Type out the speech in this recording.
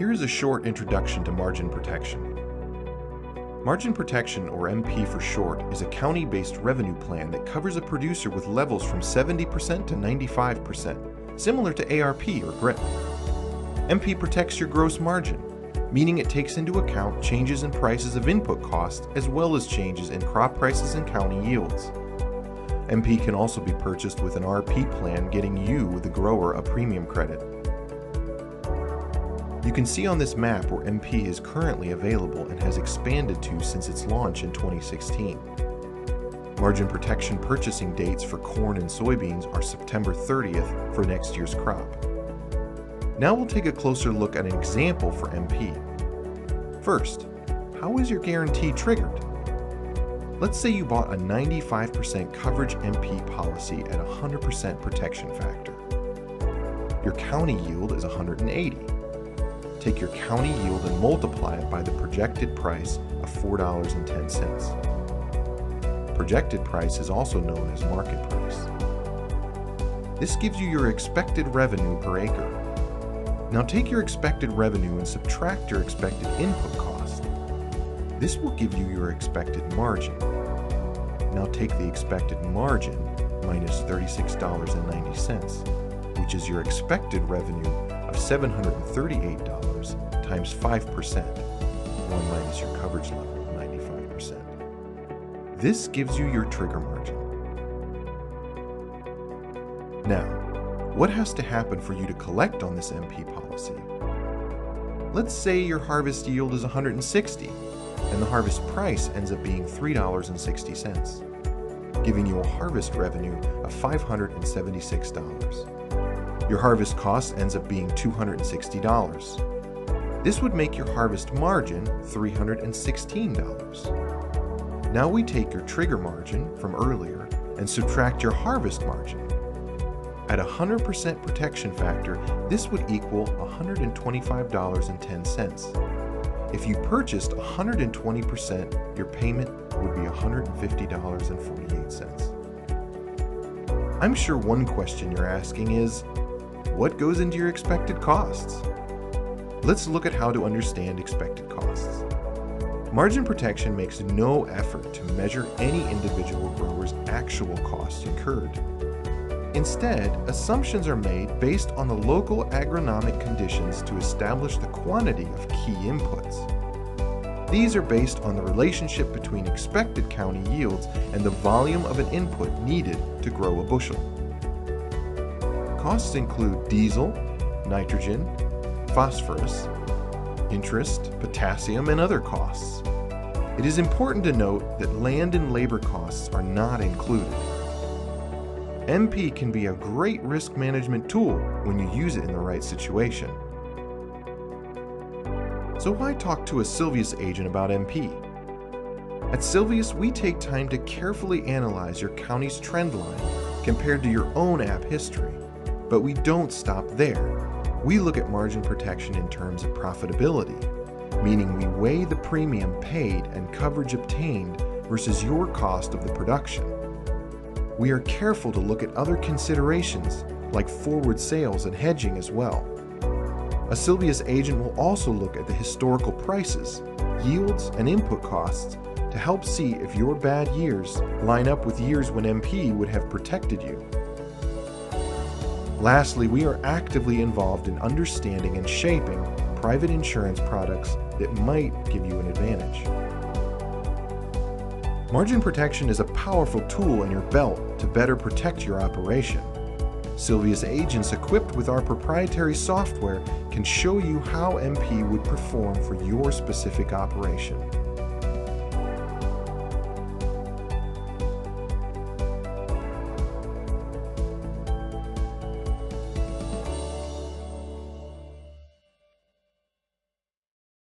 Here is a short introduction to margin protection. Margin protection, or MP for short, is a county-based revenue plan that covers a producer with levels from 70% to 95%, similar to ARP or GRIP. MP protects your gross margin, meaning it takes into account changes in prices of input costs as well as changes in crop prices and county yields. MP can also be purchased with an RP plan, getting you, the grower, a premium credit. You can see on this map where MP is currently available and has expanded to since its launch in 2016. Margin protection purchasing dates for corn and soybeans are September 30th for next year's crop. Now we'll take a closer look at an example for MP. First, how is your guarantee triggered? Let's say you bought a 95% coverage MP policy at 100% protection factor. Your county yield is 180. Take your county yield and multiply it by the projected price of $4.10. Projected price is also known as market price. This gives you your expected revenue per acre. Now take your expected revenue and subtract your expected input cost. This will give you your expected margin. Now take the expected margin minus $36.90, which is your expected revenue of $738 times 5%, 1 minus your coverage level of 95%. This gives you your trigger margin. Now, what has to happen for you to collect on this MP policy? Let's say your harvest yield is 160, and the harvest price ends up being $3.60, giving you a harvest revenue of $576. Your harvest cost ends up being $260. This would make your harvest margin $316. Now we take your trigger margin from earlier and subtract your harvest margin. At 100% protection factor, this would equal $125.10. If you purchased 120%, your payment would be $150.48. I'm sure one question you're asking is, what goes into your expected costs? Let's look at how to understand expected costs. Margin protection makes no effort to measure any individual grower's actual costs incurred. Instead, assumptions are made based on the local agronomic conditions to establish the quantity of key inputs. These are based on the relationship between expected county yields and the volume of an input needed to grow a bushel. Costs include diesel, nitrogen, phosphorus, interest, potassium, and other costs. It is important to note that land and labor costs are not included. MP can be a great risk management tool when you use it in the right situation. So why talk to a Silveus agent about MP? At Silveus, we take time to carefully analyze your county's trend line compared to your own app history. But we don't stop there. We look at margin protection in terms of profitability, meaning we weigh the premium paid and coverage obtained versus your cost of the production. We are careful to look at other considerations like forward sales and hedging as well. A Silveus agent will also look at the historical prices, yields, and input costs to help see if your bad years line up with years when MP would have protected you. Lastly, we are actively involved in understanding and shaping private insurance products that might give you an advantage. Margin protection is a powerful tool in your belt to better protect your operation. Silveus agents equipped with our proprietary software can show you how MP would perform for your specific operation.